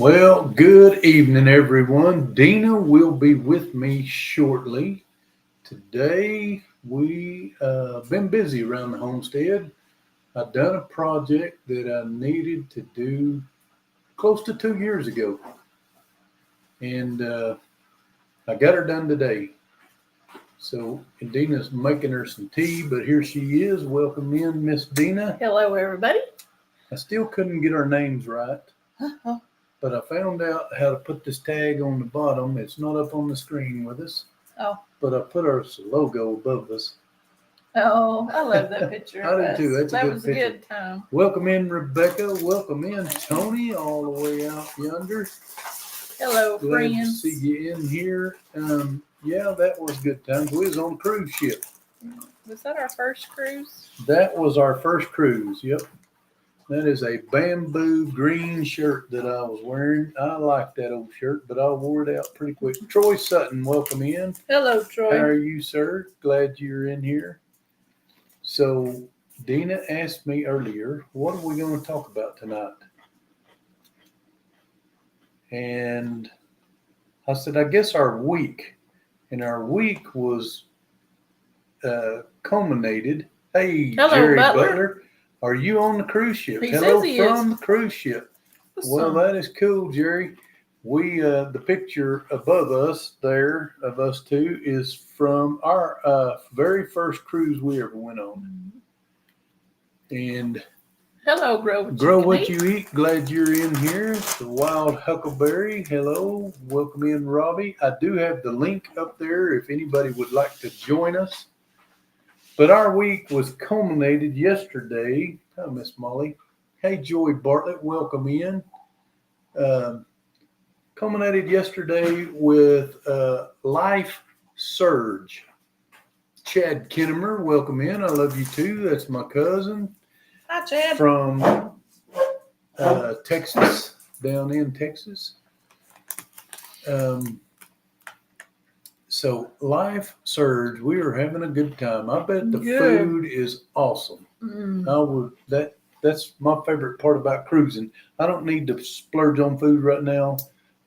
Well, good evening, everyone. Deanna will be with me shortly. Today, we been busy around the homestead. I've done a project that I needed to do close to 2 years ago, and I got her done today. So, and Deanna's making her some tea, but here she is. Welcome in, Miss Deanna. Hello, everybody. I still couldn't get our names right. But I found out how to put this tag on the bottom. It's not up on the screen with us. Oh. But I put our logo above us. Oh, I love that picture. I do too. That's that a good was picture. a good time. Welcome in, Rebecca. Welcome in, Tony, all the way out yonder. Hello, Glad friends. to see you in here. Yeah, that was good times. We was on a cruise ship. Was that our first cruise? That was our first cruise. Yep. That is a bamboo green shirt that I was wearing. I like that old shirt, but I wore it out pretty quick. Troy Sutton, welcome in. Hello, Troy. How are you, sir? Glad you're in here. So, Deanna asked me earlier, what are we going to talk about tonight? And I said, I guess our week. And our week was culminated. Hey, hello, Jerry Butler. Are you on the cruise ship? He Hello says he from is. the cruise ship. Awesome. Well, that is cool, Jerry. We the picture above us there of us two is from our very first cruise we ever went on. And hello, Grow What You Eat. Glad you're in here. The Wild Huckleberry. Hello. Welcome in, Robbie. I do have the link up there if anybody would like to join us. But our week was culminated yesterday. Hi, Miss Molly. Hey, Joy Bartlett. Welcome in. Culminated yesterday with Life Surge. Chad Kinnemer, welcome in. I love you too. That's my cousin. Hi, Chad. From Texas, down in Texas. So Life Surge, we are having a good time. I bet the food is awesome. That's my favorite part about cruising. I don't need to splurge on food right now.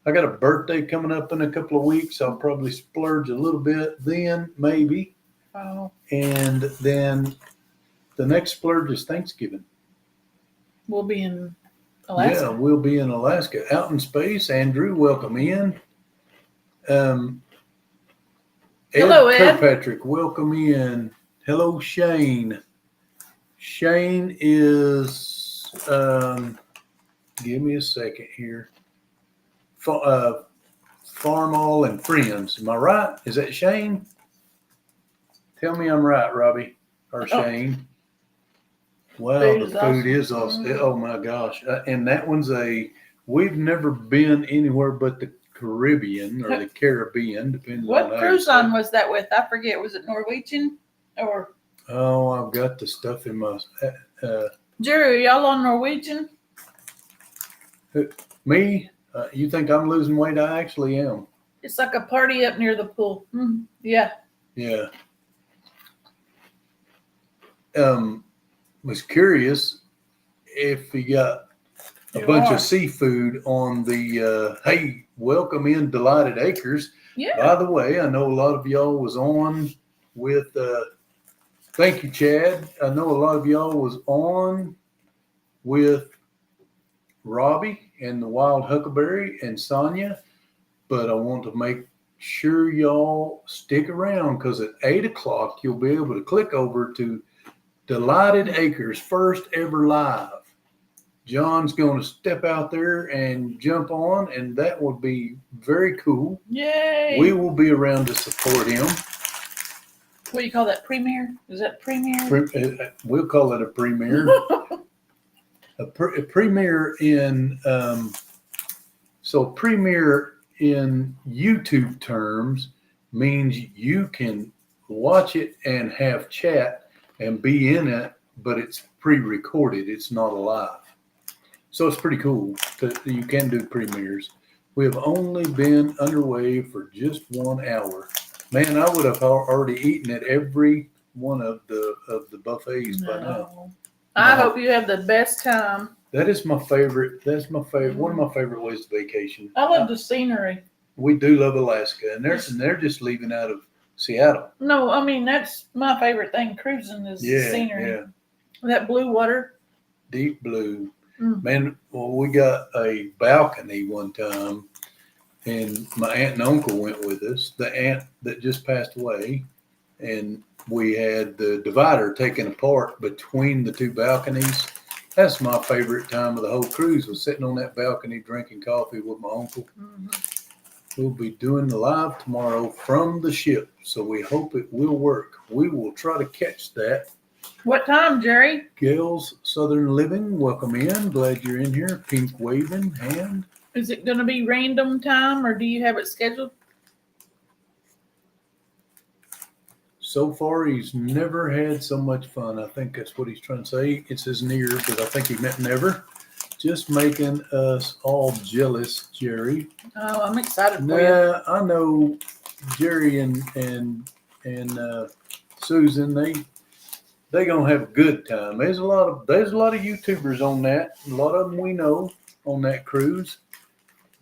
I got a birthday coming up in a couple of weeks. I'll probably splurge a little bit then, maybe. Oh. And then the next splurge is Thanksgiving. We'll be in Alaska. Yeah, we'll be in Alaska. Out in space. Andrew, welcome in. Hello, Ed. Kirkpatrick, welcome in. Hello, Shane. Shane is, give me a second here. Farm All and Friends. Am I right? Is that Shane? Tell me I'm right, Robbie or Shane. Wow, the food is awesome. Oh my gosh. And that one's we've never been anywhere but the Caribbean or the Caribbean, depending on what cruise line was that with? I forget. Was it Norwegian or? Oh, I've got the stuff in my. Jerry, are y'all on Norwegian? Me? You think I'm losing weight? I actually am. It's like a party up near the pool. Yeah. Yeah. Was curious if he got a bunch of seafood on the hey, welcome in Delighted Acres. Yeah. By the way, I know a lot of y'all was on with thank you, Chad. I know a lot of y'all was on with Robbie and the Wild Huckleberry and Sonia, but I want to make sure y'all stick around because at 8:00 you'll be able to click over to Delighted Acres first ever live. John's going to step out there and jump on, and that would be very cool. Yay! We will be around to support him. What do you call that? Premiere? Is that premiere? We'll call it a premiere. a premiere in premiere in YouTube terms means you can watch it and have chat and be in it, but it's pre-recorded. It's not live. So it's pretty cool that you can do premieres. We have only been underway for just 1 hour. Man, I would have already eaten at every one of the buffets by now. I hope you have the best time. That is my favorite. That's my favorite. One of my favorite ways to vacation. I love the scenery. We do love Alaska, and they're just leaving out of Seattle. No, I mean, that's my favorite thing, cruising, is the scenery. Yeah. That blue water. Deep blue. Mm. Man, well, we got a balcony one time, and my aunt and uncle went with us. The aunt that just passed away, and we had the divider taken apart between the two balconies. That's my favorite time of the whole cruise, was sitting on that balcony drinking coffee with my uncle. Mm-hmm. We'll be doing the live tomorrow from the ship, so we hope it will work. We will try to catch that. What time, Jerry? Gail's Southern Living, welcome in. Glad you're in here. Pink waving hand. Is it going to be random time, or do you have it scheduled? So far, he's never had so much fun. I think that's what he's trying to say. It says near, but I think he meant never. Just making us all jealous, Jerry. Oh, I'm excited for you. Yeah, I know Jerry and Susan. They gonna have a good time. There's a lot of YouTubers on that. A lot of them we know on that cruise.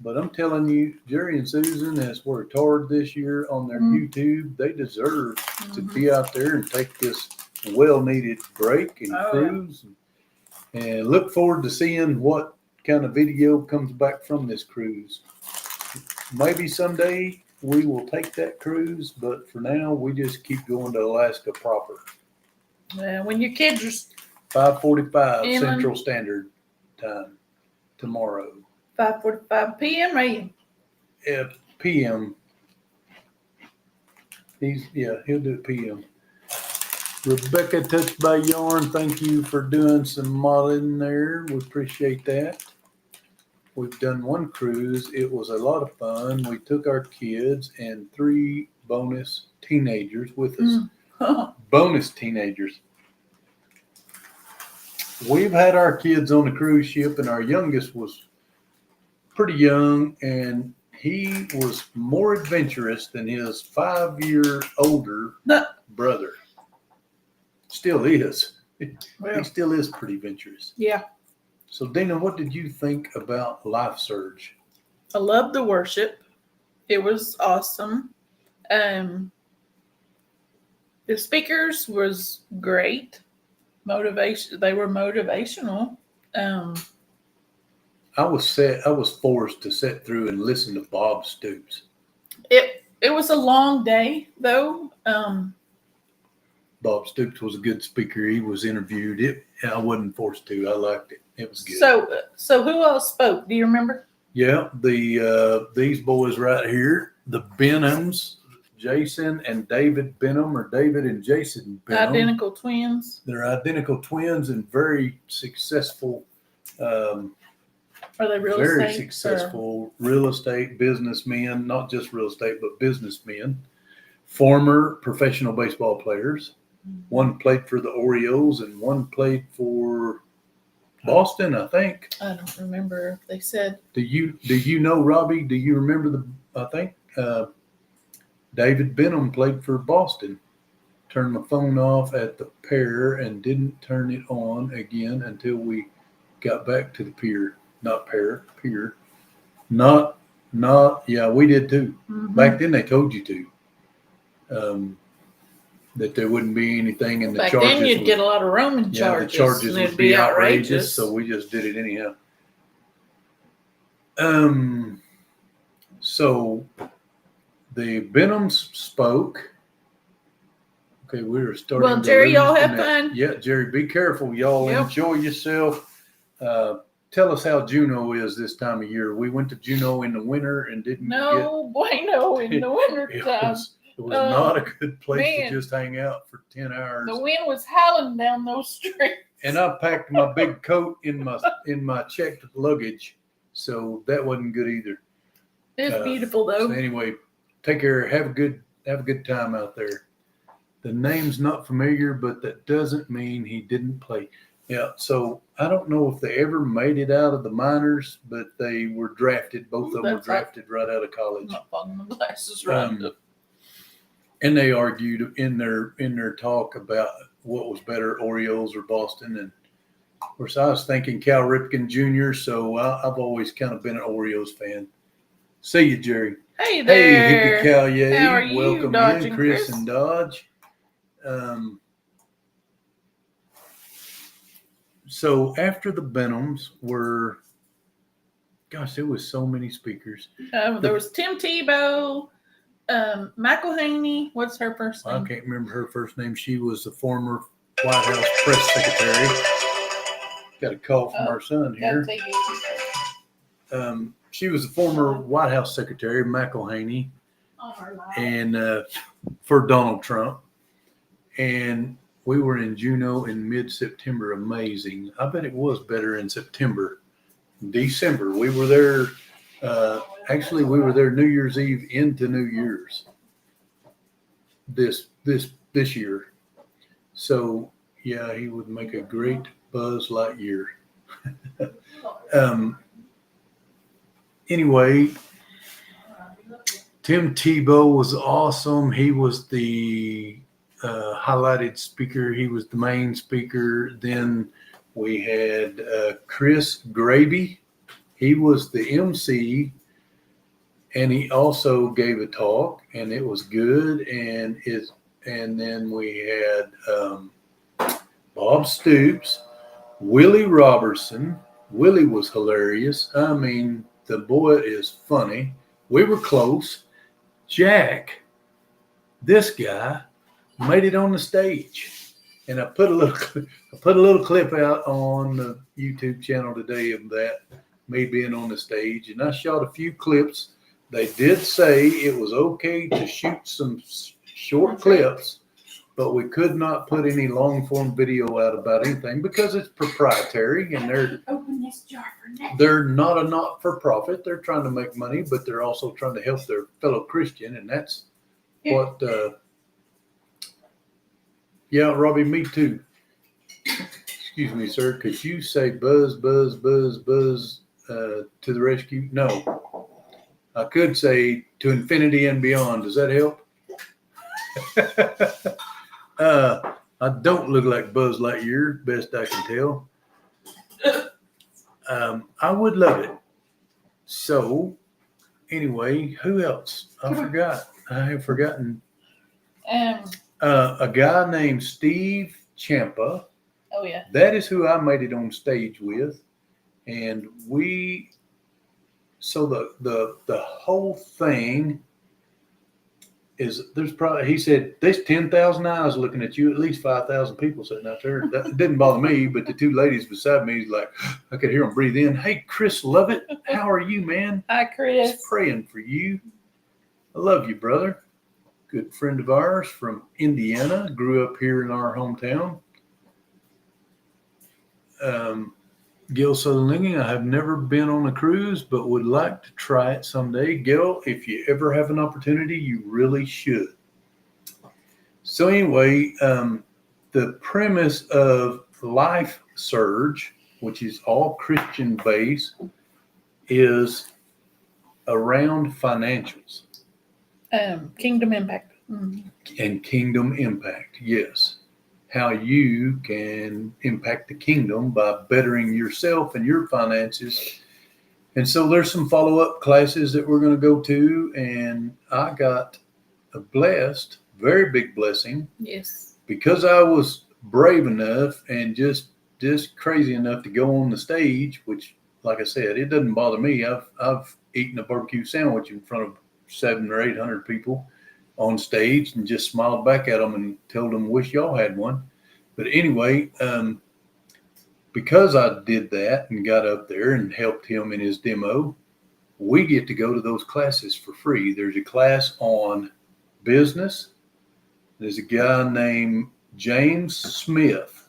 But I'm telling you, Jerry and Susan has worked hard this year on their YouTube. They deserve to be out there and take this well-needed break and cruise. And look forward to seeing what kind of video comes back from this cruise. Maybe someday we will take that cruise, but for now, we just keep going to Alaska proper. When your kids are 5:45 Central Standard Time tomorrow. 5:45 p.m. AM. PM. He'll do it PM. Rebecca Touched by Yarn, thank you for doing some modeling there. We appreciate that. We've done one cruise. It was a lot of fun. We took our kids and 3 bonus teenagers with us. Bonus teenagers. We've had our kids on the cruise ship, and our youngest was pretty young, and he was more adventurous than his 5-year older brother. Still is. Well, He still is pretty adventurous. Yeah. So, Dana, what did you think about Life Surge? I loved the worship. It was awesome. The speakers was great. They were motivational. I was forced to sit through and listen to Bob Stoops. It was a long day though. Bob Stoops was a good speaker. He was interviewed. I wasn't forced to. I liked it. It was good. So who else spoke? Do you remember? Yeah, these boys right here, the Benhams, Jason and David Benham, or David and Jason Benham. Identical twins. They're identical twins and very successful. Are they very successful real estate businessmen, not just real estate, but businessmen, former professional baseball players. One played for the Orioles and one played for Boston, I think. I don't remember if they said. Do you know, Robbie? Do you remember I think David Benham played for Boston. Turned my phone off at the pair and didn't turn it on again until we got back to the pier. Not pier. Yeah, we did too. Mm-hmm. Back then they told you to. That there wouldn't be anything in the Back charges. then you'd get a lot of roaming charges. The charges would be outrageous, so we just did it anyhow. So the Benhams spoke. Okay, we were starting. Well, Jerry, y'all have fun. Yeah, Jerry, be careful. Y'all enjoy yourself. Tell us how Juneau is this time of year. We went to Juneau in the winter and didn't bueno in the winter time. It was not a good place to just hang out for 10 hours. The wind was howling down those streets. And I packed my big coat in my checked luggage, so that wasn't good either. It's beautiful though. So anyway, take care. Have a good time out there. The name's not familiar, but that doesn't mean he didn't play. Yeah, so I don't know if they ever made it out of the minors, but they were drafted. Both of them were drafted right out of college. I'm not fogging my glasses right up. And they argued in their talk about what was better, Orioles or Boston, and Of course, I was thinking Cal Ripken Jr., so I've always kind of been an Oreos fan. See you, Jerry. Hey Hey, there. Hippie Cal Yay. How are you, Welcome Dodge in, and Chris Chris? and Dodge. So after the Benhams were, gosh, there was so many speakers. There was Tim Tebow, McElhaney. What's her first I name? can't remember her first name. She was the former White House press secretary. Got a call from our son here. She was the former White House secretary, McElhaney, and for Donald Trump. And we were in Juneau in mid-September. Amazing. I bet it was better in September. December. We were there. Actually, we were there New Year's Eve into New Year's. This year. So yeah, he would make a great Buzz Lightyear. Anyway, Tim Tebow was awesome. He was the highlighted speaker. He was the main speaker. Then we had Chris Graby. He was the MC, and he also gave a talk, and it was good. And then we had Bob Stoops, Willie Robertson. Willie was hilarious. I mean, the boy is funny. We were close. Jack, this guy, made it on the stage, and I put a little clip out on the YouTube channel today of that, me being on the stage, and I shot a few clips. They did say it was okay to shoot some short clips, but we could not put any long form video out about anything because it's proprietary, and they're not a not for profit. They're trying to make money, but they're also trying to help their fellow Christian, and that's what. Yeah, Robbie, me too. Excuse me, sir. Could you say buzz, buzz, buzz, buzz to the rescue? No. I could say to infinity and beyond. Does that help? I don't look like Buzz Lightyear, best I can tell. I would love it. So, anyway, who else? I forgot. I have forgotten. A guy named Steve Champa. Oh yeah. That is who I made it on stage with, and so the whole thing is he said there's 10,000 eyes looking at you, at least 5,000 people sitting out there. That didn't bother me, but the two ladies beside me, like, I could hear them breathe in. Hey, Chris Lovett, how are you, man? Hi, Chris. Just praying for you. I love you, brother. Good friend of ours from Indiana, grew up here in our hometown. Gil Southern, I have never been on a cruise, but would like to try it someday. Gil, if you ever have an opportunity, you really should. So anyway, the premise of Life Surge, which is all Christian based, is around financials. Kingdom Impact. Mm-hmm. And Kingdom Impact, yes. How you can impact the kingdom by bettering yourself and your finances. And so there's some follow-up classes that we're going to go to, and I got a very big blessing. Yes. Because I was brave enough and just crazy enough to go on the stage, which, like I said, it doesn't bother me. I've eaten a barbecue sandwich in front of 700 or 800 people on stage and just smiled back at them and told them, wish y'all had one. But anyway, because I did that and got up there and helped him in his demo, we get to go to those classes for free. There's a class on business. There's a guy named James Smith.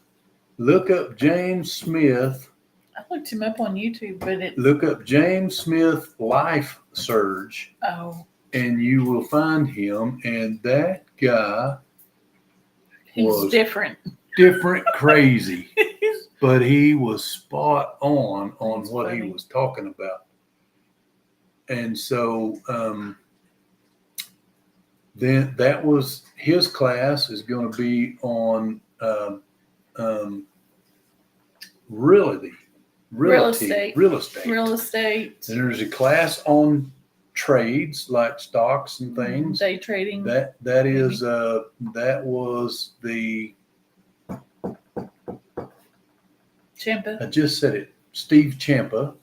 Look up James Smith. I looked him up on YouTube, but look up James Smith Life Surge. Oh. And you will find him. And that guy was different, crazy, but he was spot on what funny. He was talking about. And so then that was his class is going to be on realty. Real estate. Real estate. Real estate. And there's a class on trades like stocks and things. Day trading. That is that was the Champa. I just said it, Steve Champa.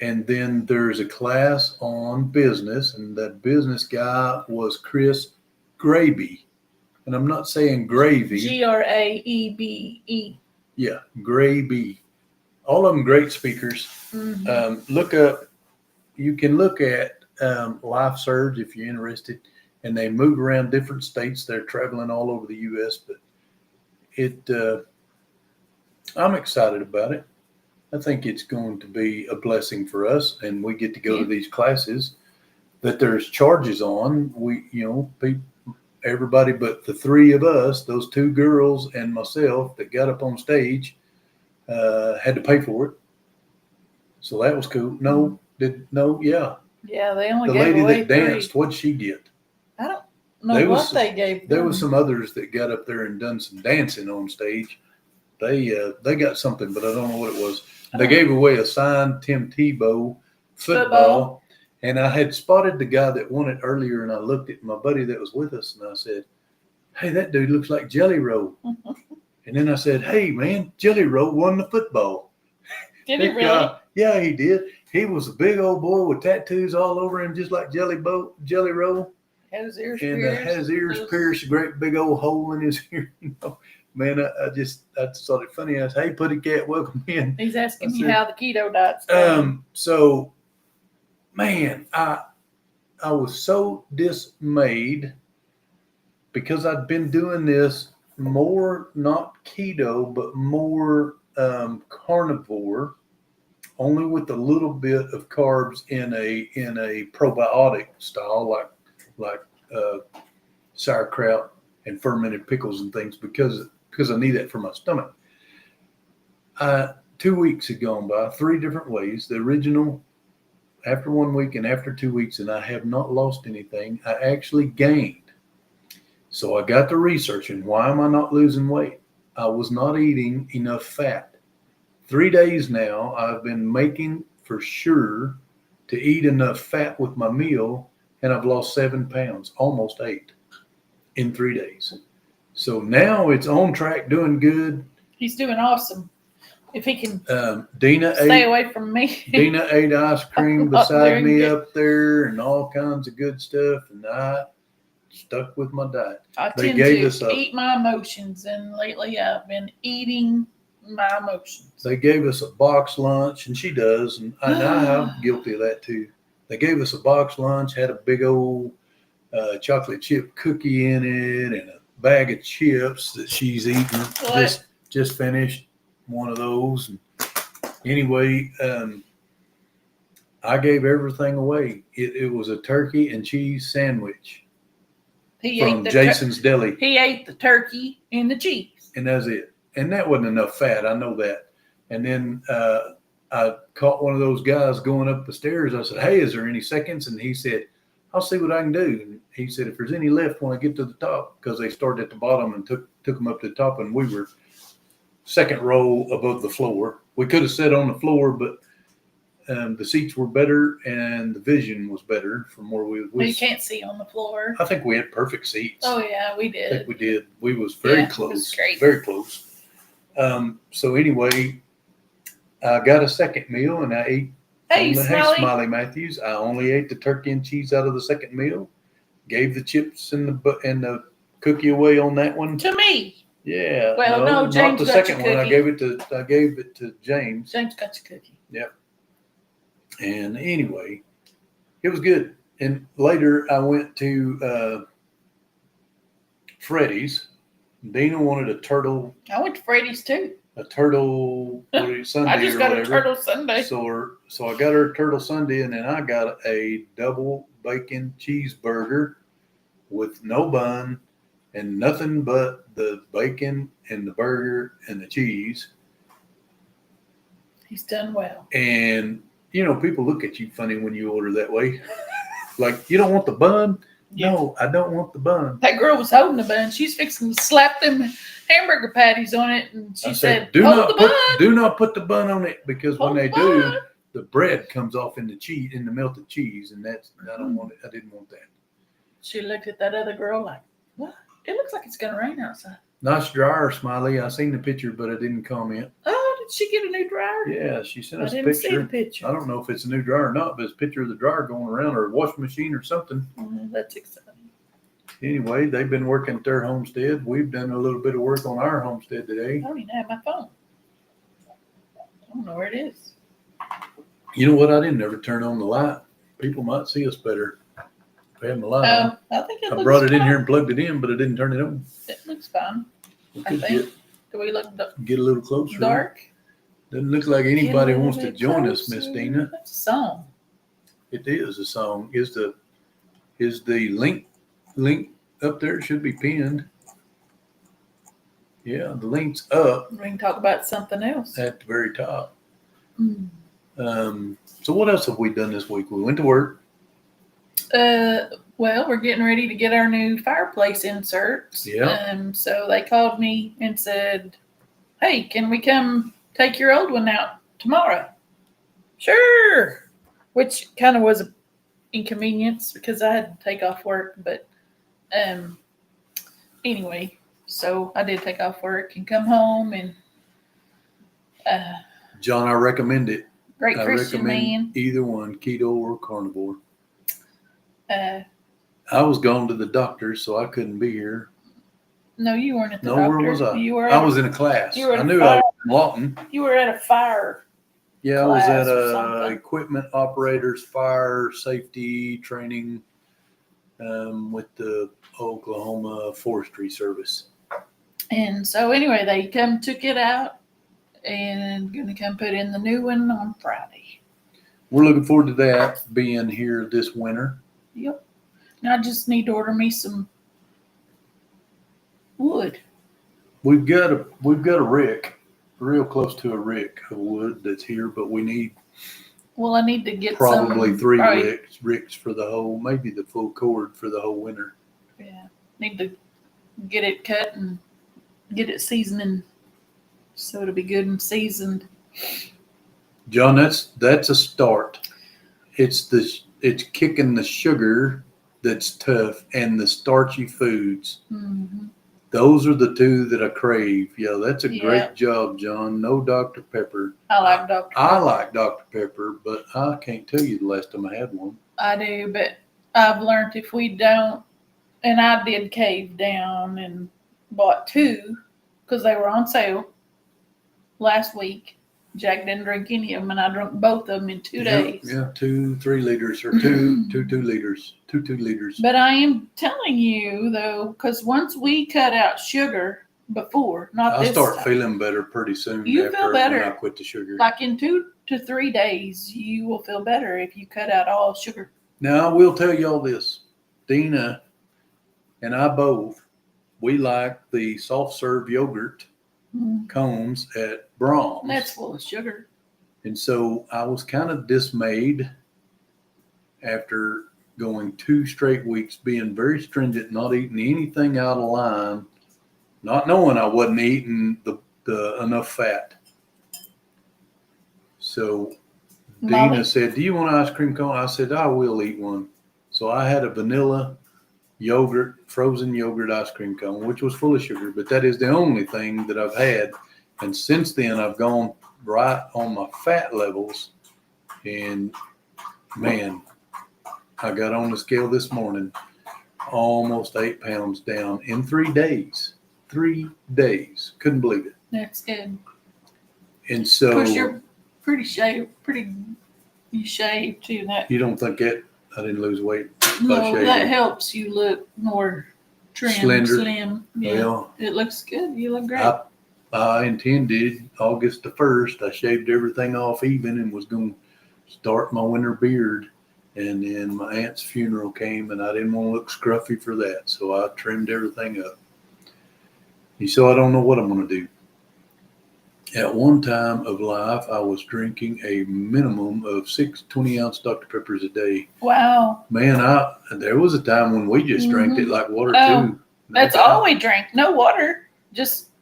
And then there's a class on business, and that business guy was Chris Graby. And I'm not saying gravy. Graebe. Yeah, Graby. All of them great speakers. Look up, you can look at Life Surge if you're interested, and they move around different states. They're traveling all over the U.S., but I'm excited about it. I think it's going to be a blessing for us, and we get to go to these classes that there's charges on. Everybody but the three of us, those two girls and myself that got up on stage, had to pay for it. So that was cool. Yeah, they only the gave lady away that danced, what'd she get? I don't know what they gave. There was some others that got up there and done some dancing on stage. They got something, but I don't know what it was. They gave away a signed Tim Tebow football. And I had spotted the guy that won it earlier, and I looked at my buddy that was with us, and I said, "Hey, that dude looks like Jelly Roll." And then I said, "Hey, man, Jelly Roll won the football." Did he really? Yeah, he did. He was a big old boy with tattoos all over him, just like Jelly Roll. Had his ears and pierced. Had his ears pierced, a great big old hole in his ear. Man, I just thought it funny. I said, "Hey, Putty Cat, welcome in." He's asking me how the keto diet's going. So, man, I was so dismayed because I'd been doing this more, not keto, but more carnivore, only with a little bit of carbs in a probiotic style, like sauerkraut and fermented pickles and things, because I need that for my stomach. 2 weeks had gone by, 3 different ways. The original after 1 week and after 2 weeks, and I have not lost anything. I actually gained. So I got to researching, why am I not losing weight? I was not eating enough fat. 3 days now, I've been making for sure to eat enough fat with my meal, and I've lost 7 pounds, almost 8 in 3 days. So now it's on track, doing good. He's doing awesome. If he can stay away from me. Deanna ate ice cream beside me up there and all kinds of good stuff, and I stuck with my diet. I tend to eat my emotions, and lately I've been eating my emotions. They gave us a box lunch, and she does, and I'm guilty of that too. They gave us a box lunch, had a big old chocolate chip cookie in it, and a bag of chips that she's eating. Just finished one of those. And anyway, I gave everything away. It was a turkey and cheese sandwich from Jason's Deli. He ate the turkey and the cheese. And that's it. And that wasn't enough fat. I know that. And then I caught one of those guys going up the stairs. I said, "Hey, is there any seconds?" And he said, "I'll see what I can do." And he said, "If there's any left when I get to the top," because they started at the bottom and took them up to the top, and we were second row above the floor. We could have sat on the floor, but the seats were better and the vision was better from where we you can't see on the floor. I think we had perfect seats. Oh yeah, we did. I think we did. We was very close. It was great. Very close. So anyway, I got a second meal and I ate. Hey, Smiley Matthews. I only ate the turkey and cheese out of the second meal. Gave the chips and the cookie away on that one to me. Yeah. Well, no, James not the second one. I gave it to James. James got your cookie. Yep. And anyway, it was good. And later I went to Freddy's. Deanna wanted a turtle. I went to Freddy's too. A turtle Sunday. I just got a turtle Sunday. So I got her a turtle Sunday, and then I got a double bacon cheeseburger with no bun and nothing but the bacon and the burger and the cheese. He's done well. And, people look at you funny when you order that way. Like, you don't want the bun? No, I don't want the bun. That girl was holding the bun. She's fixing to slap them hamburger patties on it, and she I said, do "Hold not the put bun." do not put the bun on it, because when Hold they the do, bun. the bread comes off in the melted cheese, and I don't want it. I didn't want that. She looked at that other girl like, "What? It looks like it's gonna rain outside." Nice dryer, Smiley. I seen the picture, but I didn't comment. Oh, did she get a new dryer? Yeah, she sent I us a didn't see the picture. picture. I don't know if it's a new dryer or not, but it's a picture of the dryer going around, or a washing machine or something. That's exciting. Anyway, they've been working at their homestead. We've done a little bit of work on our homestead today. I don't even have my phone. I don't know where it is. You know what? I didn't ever turn on the light. People might see us better if I had my light on. Oh, I think it I looks brought it in fine. here and plugged it in, but I didn't turn it on. It looks fine. We I could think. Do we look get a little closer. dark? Doesn't look like Get anybody a wants to little join us, Miss closer. Deanna. That's a song. It is a song. Is the link up there? It should be pinned. Yeah, the link's up We can talk about something else. at the very top. Mm. So what else have we done this week? We went to work. Well, we're getting ready to get our new fireplace inserts. Yeah. So they called me and said, "Hey, can we come take your old one out tomorrow?" Sure. Which kind of was an inconvenience because I had to take off work. But anyway, so I did take off work and come home, and John, I recommend it. great I Christian recommend man. either one, keto or carnivore. Uh, I was gone to the doctor, so I couldn't be here. no, you weren't at the No, doctor. where was I? You were. I was in a class. you were at I a knew fire- I was in Lawton. You were at a fire. Yeah, I was at class or a something. equipment operators fire safety training with the Oklahoma Forestry Service. And so anyway, they took it out and gonna come put in the new one on Friday. We're looking forward to that being here this winter. Yep. Now I just need to order me some wood. We've got a rick, real close to a rick of wood that's here, but we need Well, I need to get probably some, three right, ricks for the whole, maybe the full cord for the whole winter. Yeah, need to get it cut and get it seasoning so it'll be good and seasoned. John, that's a start. It's kicking the sugar that's tough and the starchy foods. Mm-hmm. Those are the two that I crave. Yeah, that's a Yeah. great job, John. No Dr. Pepper. I like Dr. I Pepper. like Dr. Pepper, but I can't tell you the last time I had one. I do, but I've learned if we don't, and I did cave down and bought two because they were on sale last week. Jack didn't drink any of them, and I drank both of them in 2 days. Yeah, 2 3 liters or two 2 liters. 2 liters. But I am telling you, though, because once we cut out sugar before, not I this start time, feeling better pretty soon You after feel better. when I quit the sugar. like in 2 to 3 days, you will feel better if you cut out all sugar. Now, I will tell y'all this. Deanna and I both, we like the soft serve yogurt cones at Brahms. That's full of sugar. And so I was kind of dismayed after going 2 straight weeks, being very stringent, not eating anything out of line, not knowing I wasn't eating the enough fat. So Molly? Deanna said, "Do you want an ice cream cone?" I said, "I will eat one." So I had a vanilla yogurt, frozen yogurt ice cream cone, which was full of sugar, but that is the only thing that I've had. And since then, I've gone right on my fat levels. And man, I got on the scale this morning, almost 8 pounds down in 3 days. 3 days. Couldn't believe it. That's good. And so, Of course, you're pretty shaved. You shaved too. That you don't think that I didn't lose weight? no, shaving. that helps you look more trim, Slender. slim. Yeah, Well, it looks good. You look great. I intended August the 1st, I shaved everything off even and was going to start my winter beard. And then my aunt's funeral came and I didn't want to look scruffy for that. So I trimmed everything up. And so I don't know what I'm going to do. At one time of life, I was drinking a minimum of 6 20-ounce Dr. Peppers a day. Wow. Man, there was a time when we just drank it like water Oh, too. No That's doubt. all we drank. No water. Just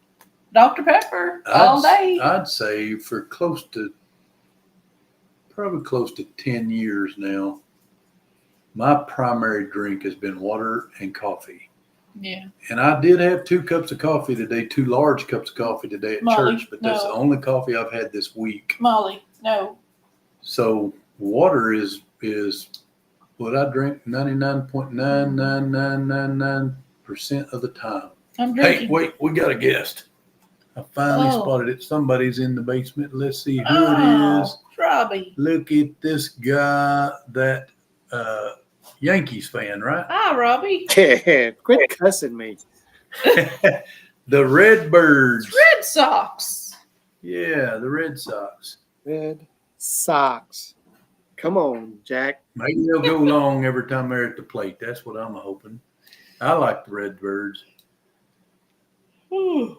Dr. Pepper all day. I'd say for probably close to 10 years now, my primary drink has been water and coffee. Yeah. And I did have 2 cups of coffee today, 2 large cups of coffee today at Molly, church, but that's the only coffee I've had this week. Molly, no. So water is what I drink 99.99999% of the time. I'm drinking. Hey, wait, we got a guest. I finally spotted it. Somebody's in the basement. Let's see who it is. Robbie. Look at this guy, that Yankees fan, right? Hi, Robbie. Yeah, quit cussing me. The Redbirds. Red Sox. Yeah, the Red Sox. Red Sox. Come on, Jack. Maybe they'll go long every time they're at the plate. That's what I'm hoping. I like the Redbirds. What's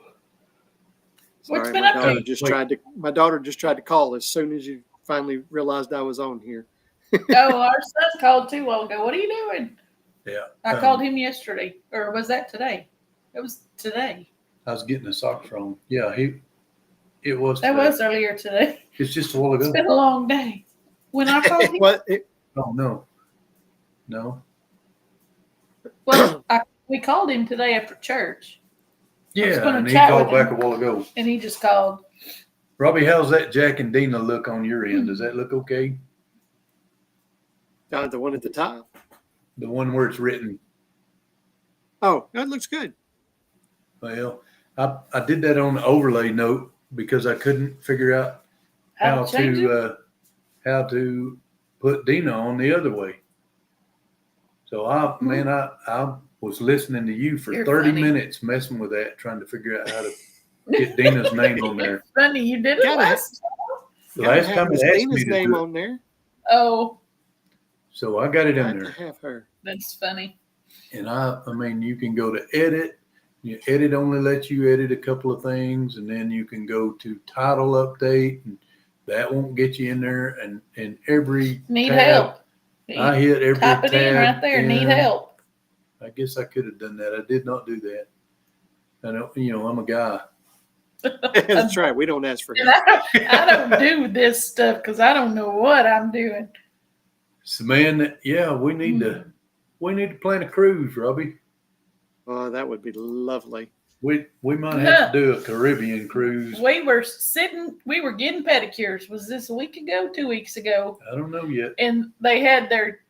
Sorry, been my up daughter to? just tried to. My daughter just tried to call as soon as you finally realized I was on here. Oh, our son called too a while ago. What are you doing? Yeah. I called him yesterday. Or was that today? It was today. I was getting a sock from him. Yeah, it was. That today. was earlier today. It's just a while ago. It's been a long day. When I called him, Oh, no. No. well, we called him today after church. Yeah, gonna and he chat called with back him. a while ago. And he just called. Robbie, how's that Jack and Deanna look on your end? Does that look okay? The one at the top. The one where it's written. Oh, that looks good. Well, I did that on the overlay note because I couldn't figure out how change it? to put Deanna on the other way. So I was listening to you for You're 30 funny. minutes messing with that, trying to figure out how to get Deanna's name on there. Funny, you did it Gotta last. The last time Miss it asked me Dana's to name do it, on there. Oh, so I got it in Glad there. to have her. that's funny. And I mean, you can go to edit. You edit only lets you edit a couple of things, and then you can go to title update, and that won't get you in there. And every Need tab, help. I hit every Type it in tab right there. Need in. help. I guess I could have done that. I did not do that. I don't. I'm a guy. That's right. We don't ask for And help. I don't do this stuff because I don't know what I'm doing. So man, yeah, we need to plan a cruise, Robbie. Oh, that would be lovely. We might have to do a Caribbean cruise. We were getting pedicures. Was this a week ago, 2 weeks ago? I don't know yet. And they had their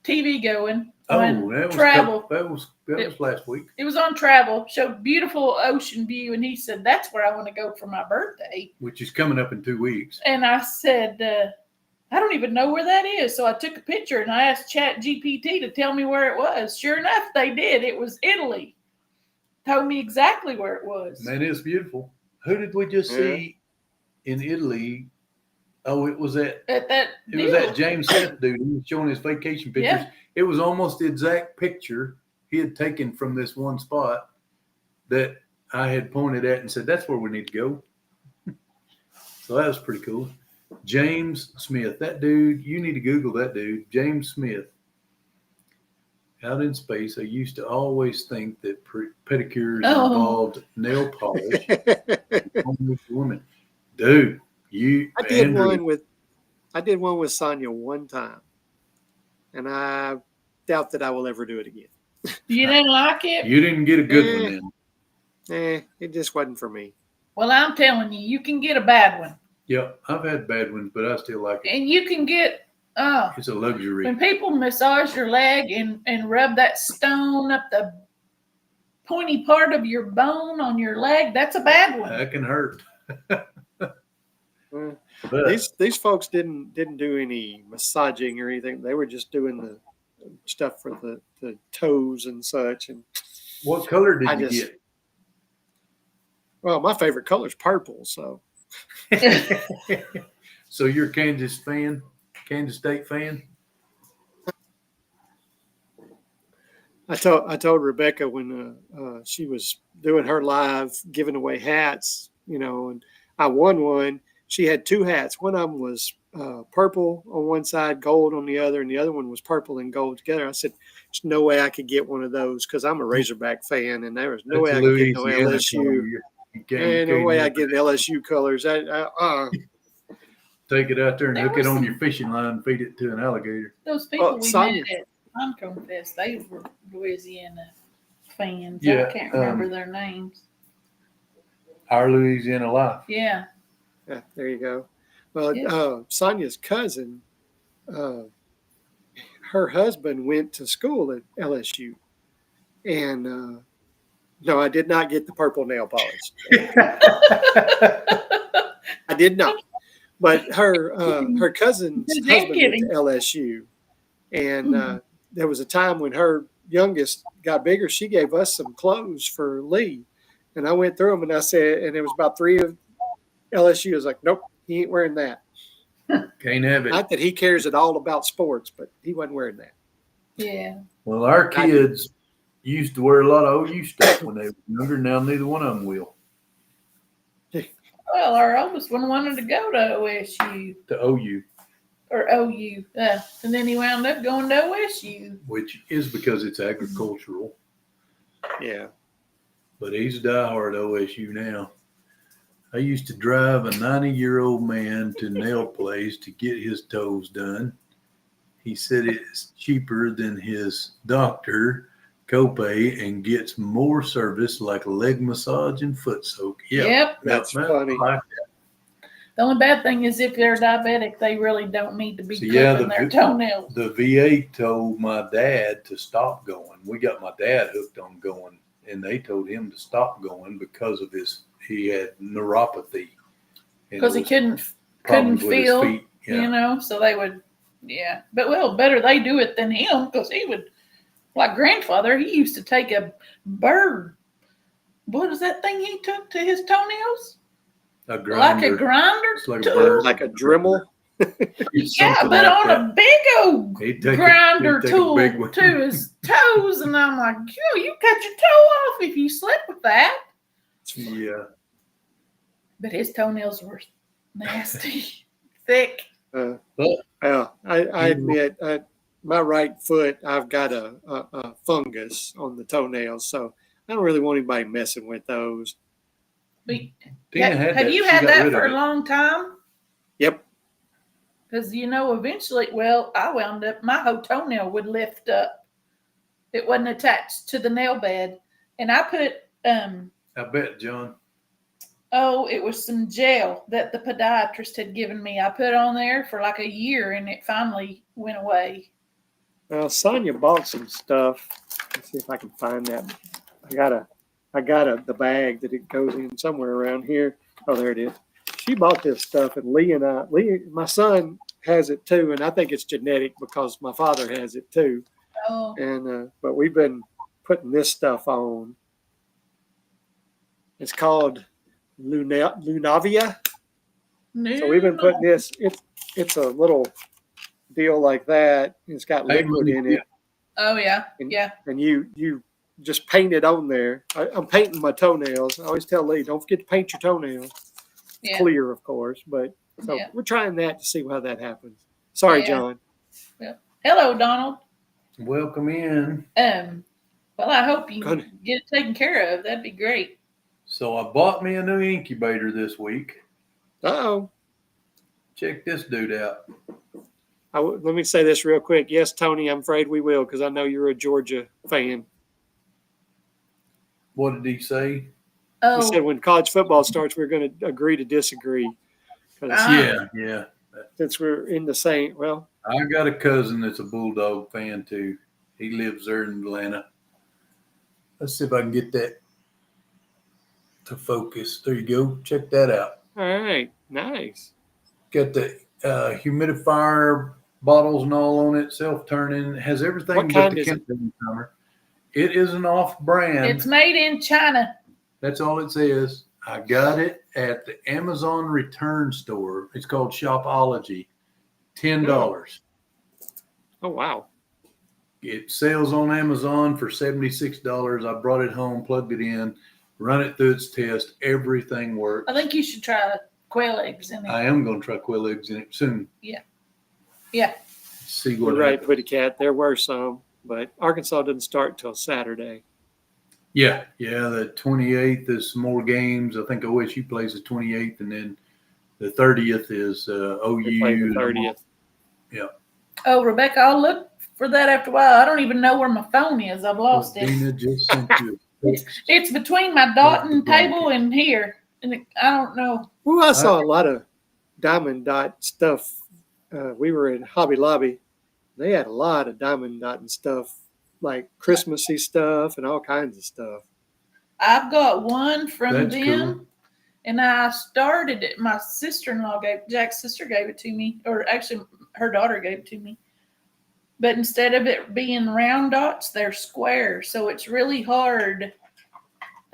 TV going Oh, on that was travel. That was last week. It was on travel, showed beautiful ocean view. And he said, that's where I want to go for my birthday. Which is coming up in 2 weeks. And I said, I don't even know where that is. So I took a picture and I asked Chat GPT to tell me where it was. Sure enough, they did. It was Italy. Told me exactly where it was. Man, it's beautiful. Who did we just see in Italy? Oh, it was that James Smith dude. He was showing his vacation pictures. Yeah. It was almost the exact picture he had taken from this one spot that I had pointed at and said, that's where we need to go. So that was pretty cool. James Smith, that dude, you need to Google that dude. James Smith. Out in space, I used to always think that pedicures involved nail polish. Woman, dude, I did one with Sonia one time, and I doubt that I will ever do it again. You didn't like it? You didn't get a good one then. It just wasn't for me. Well, I'm telling you, you can get a bad one. Yeah, I've had bad ones, but I still like it. And you can get, it's a luxury. when people massage your leg and rub that stone up the pointy part of your bone on your leg, that's a bad one. That can hurt. But these folks didn't do any massaging or anything. They were just doing the stuff for the toes and such. And what color did you get? Well, my favorite color is purple. So, so you're a Kansas State fan? I told Rebecca when she was doing her live giving away hats, and I won one. She had two hats. One of them was purple on one side, gold on the other, and the other one was purple and gold together. I said, "There's no way I could get one of those because I'm a Razorback fan, and there was no way I could get no LSU. And no way I get LSU colors. Take it out there and hook it on your fishing line and feed it to an alligator. Those people we met at Honeycomb Fest, they were Louisiana fans. Yeah, I can't remember their names. Our Louisiana Life. Yeah. Yeah, there you go. Well, Sonia's cousin, her husband went to school at LSU, and no, I did not get the purple nail polish. I did not. But her cousin's husband went to LSU, and there was a time when her youngest got bigger. She gave us some clothes for Lee, and I went through them, and I said, and it was about 3 of LSU. I was like, nope, he ain't wearing that. Can't have it. Not that he cares at all about sports, but he wasn't wearing that. Yeah. Well, our kids used to wear a lot of OU stuff when they were younger. Now neither one of them will. Well, our oldest one wanted to go to OSU. To OU. Or OU. And then he wound up going to OSU. Which is because it's agricultural. Yeah. But he's a diehard OSU now. I used to drive a 90-year-old man to nail place to get his toes done. He said it's cheaper than his doctor copay and gets more service like leg massage and foot soak. Yeah, yep. That's funny. Like the only bad thing is if they're diabetic, they really don't need to be clipping their toenails. The VA told my dad to stop going. We got my dad hooked on going, and they told him to stop going because of he had neuropathy. Because he couldn't feel, you know, so they would, yeah. But, better they do it than him because he would, like grandfather, he used to take a bird. What is that thing he took to his toenails? A grinder. Like a grinder? It's like a bird. Like a Dremel? Yeah, but like on a big old grinder tool to his toes. And I'm like, you cut your toe off if you slip with that. Yeah. But his toenails were nasty, thick. I admit, my right foot, I've got a fungus on the toenails, so I don't really want anybody messing with those. Have you had that for a long time? Yep. Because, eventually, I wound up, my whole toenail would lift up. It wasn't attached to the nail bed. And I put, I bet, John. It was some gel that the podiatrist had given me. I put on there for like a year and it finally went away. Well, Sonia bought some stuff. Let's see if I can find that. I got the bag that it goes in somewhere around here. Oh, there it is. She bought this stuff, and Lee, my son has it too, and I think it's genetic because my father has it too. Oh. And but we've been putting this stuff on. It's called Lunavia. So we've been putting this. It's a little deal like that. It's got liquid in it. Oh yeah, And you just paint it on there. I'm painting my toenails. I always tell Lee, don't forget to paint your toenails. It's clear, of course, but we're trying that to see how that happens. Sorry, John. Well, hello, Donald. Welcome in. Well, I hope you get it taken care of. That'd be great. So I bought me a new incubator this week. Uh-oh. Check this dude out. Let me say this real quick. Yes, Tony, I'm afraid we will because I know you're a Georgia fan. What did he say? He said when college football starts, we're going to agree to disagree. Yeah. Since we're in the same, I got a cousin that's a Bulldog fan too. He lives there in Atlanta. Let's see if I can get that to focus. There you go. Check that out. All right. Nice. Got the humidifier bottles and all on it, self-turning. It has everything what but kind the is chemical timer. It is an off-brand. It's made in China. That's all it says. I got it at the Amazon return store. It's called Shopology. $10. Oh, wow. It sells on Amazon for $76. I brought it home, plugged it in, run it through its test. Everything works. I think you should try it. quail eggs in it. I am going to try quail eggs in it soon. Yeah. See You're what right, happens. Pretty Cat. There were some, but Arkansas didn't start till Saturday. Yeah. The 28th is some more games. I think OSU plays the 28th, and then the 30th is OU. They play the 30th. Oh, Rebecca, I'll look for that after a while. I don't even know where my phone is. I've lost it. Deanna just sent you a text. It's between my dotting table and here. And I don't know. Well, I saw a lot of diamond dot stuff. We were in Hobby Lobby. They had a lot of diamond dot and stuff, like Christmassy stuff and all kinds of stuff. I've got one from That's them. cool. And I started it. My sister-in-law Jack's sister gave it to me. Or actually, her daughter gave it to me. But instead of it being round dots, they're square. So it's really hard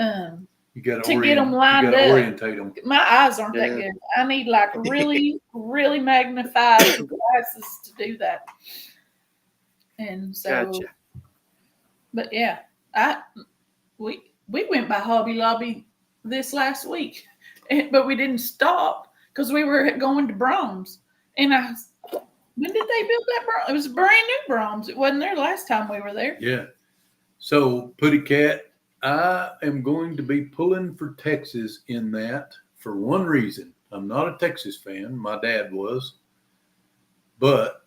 You got to get them lined up. orientate them. My eyes aren't that good. I need like really, really magnified glasses to do that. And so, Gotcha. but yeah, we went by Hobby Lobby this last week, but we didn't stop because we were going to Brahms. And when did they build that Brahms? It was a brand new Brahms. It wasn't there last time we were there. Yeah. So, Putty Cat, I am going to be pulling for Texas in that for one reason. I'm not a Texas fan. My dad was. But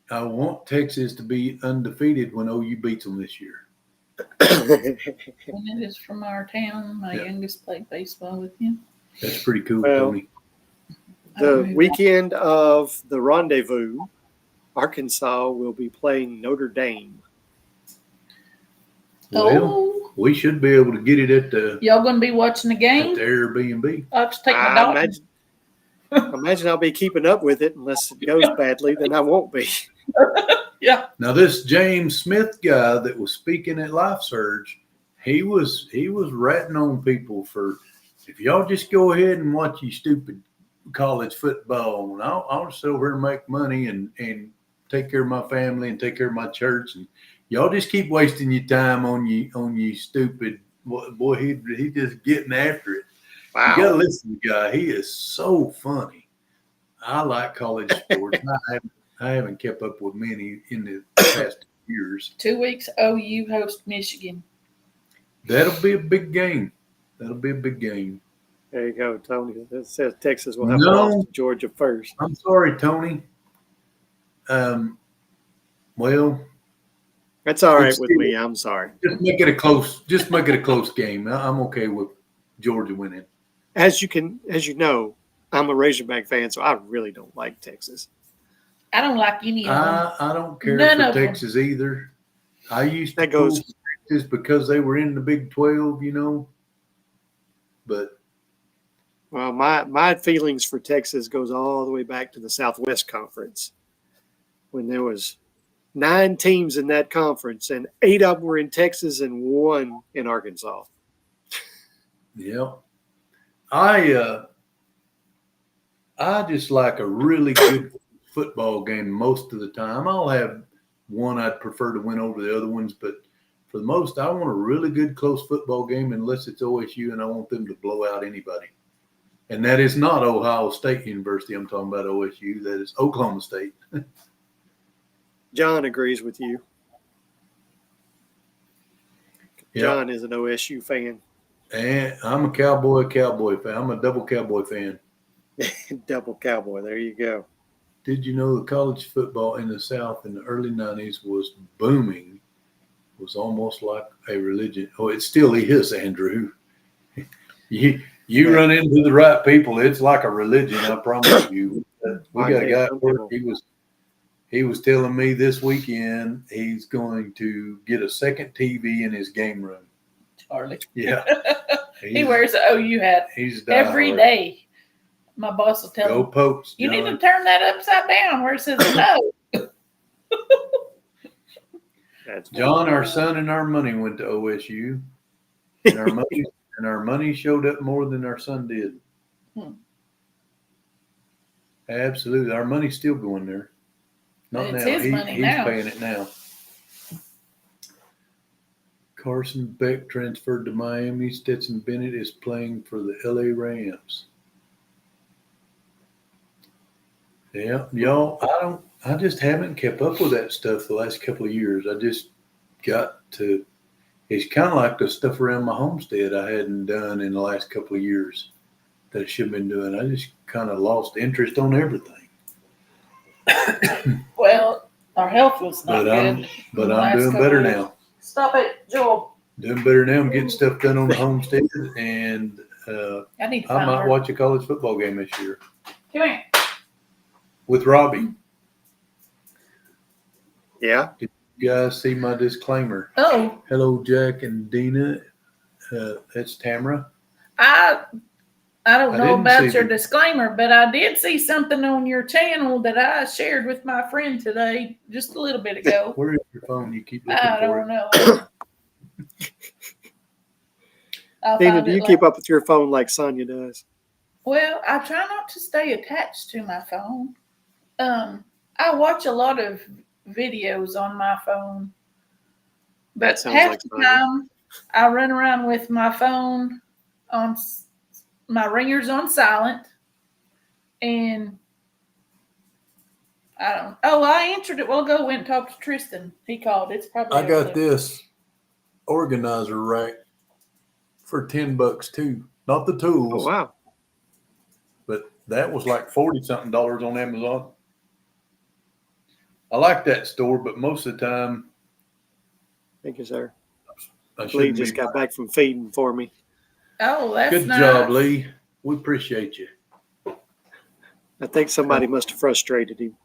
I want Texas to be undefeated when OU beats them this year. And it is from our town. My youngest played baseball with him. That's pretty cool, Well, Tony. The weekend of the rendezvous, Arkansas will be playing Notre Dame. Well, we should be able to get it at the Y'all gonna be watching the game? Airbnb. I'll have to take my dog. Imagine I'll be keeping up with it unless it goes badly, then I won't be. Yeah. Now this James Smith guy that was speaking at Life Surge, he was ratting on people for, if y'all just go ahead and watch you stupid college football, and I'll just sit over here and make money and take care of my family and take care of my church, and y'all just keep wasting your time on you stupid. Boy, he just getting after it. Wow. You gotta listen to the guy. He is so funny. I like college sports. I haven't kept up with many in the past years. 2 weeks, OU host Michigan. That'll be a big game. There you go, Tony. It says Texas will have No. lost to Georgia first. I'm sorry, Tony. Well, That's all right with me. I'm sorry. just make it a close game. I'm okay with Georgia winning. As you know, I'm a Razorback fan, so I really don't like Texas. I don't like any of them. I don't care None for of them. Texas either. I used to That goes- pull for Texas because they were in the Big 12, But Well, my feelings for Texas goes all the way back to the Southwest Conference when there was 9 teams in that conference and 8 of them were in Texas and 1 in Arkansas. yeah, I just like a really good football game most of the time. I'll have one I'd prefer to win over the other ones, but for the most, I want a really good close football game unless it's OSU and I want them to blow out anybody. And that is not Ohio State University. I'm talking about OSU. That is Oklahoma State. John agrees with you. Yeah. John is an OSU fan. And I'm a Cowboy fan. I'm a double Cowboy fan. Double Cowboy. There you go. Did you know the college football in the South in the early 90s was booming? It was almost like a religion. Oh, it still is, Andrew. You run into the right people, it's like a religion, I promise you. We got a guy at work, he was telling me this weekend he's going to get a second TV in his game room. Charlie. Yeah. He wears an OU hat He's every day. My boss will tell Go him, Pokes, you need John. to turn that upside down where it says no. John, our son and our money went to OSU. And our money showed up more than our son did. Absolutely. Our money's still going there. Not It's now. his money He's now. paying it now. Carson Beck transferred to Miami. Stetson Bennett is playing for the LA Rams. Yeah, y'all. I just haven't kept up with that stuff the last couple of years. I just got to. It's kind of like the stuff around my homestead I hadn't done in the last couple of years that I should have been doing. I just kind of lost interest on everything. Well, our health was not But I'm good. but the I'm last doing couple better years. now. Stop it, Joel. Doing better now. I'm getting stuff done on the homestead, and I need to I find might her. watch a college football game this year Come here. with Robbie. Yeah. You guys see my disclaimer? Oh, Hello, Jack and Deanna. That's Tamara. I don't I know didn't about see your the- disclaimer, but I did see something on your channel that I shared with my friend today, just a little bit ago. Where is your phone? You keep looking I for don't it. know. I'll Dana, find do it you later. keep up with your phone like Sonia does? Well, I try not to stay attached to my phone. I watch a lot of videos on my phone, That but sounds half like the Sonia. time I run around with my phone on my ringer's on silent, and I don't. Oh, I answered it. Well, go went and talked to Tristan. He called. It's probably. I got over there. this organizer rack for $10 too. Not the tools, Oh, wow. but that was like 40 something dollars on Amazon. I like that store, but most of the time Thank you, sir. I Lee shouldn't just be. got back from feeding for me. Oh, that's Good nice. job, Lee. We appreciate you. I think somebody must have frustrated him.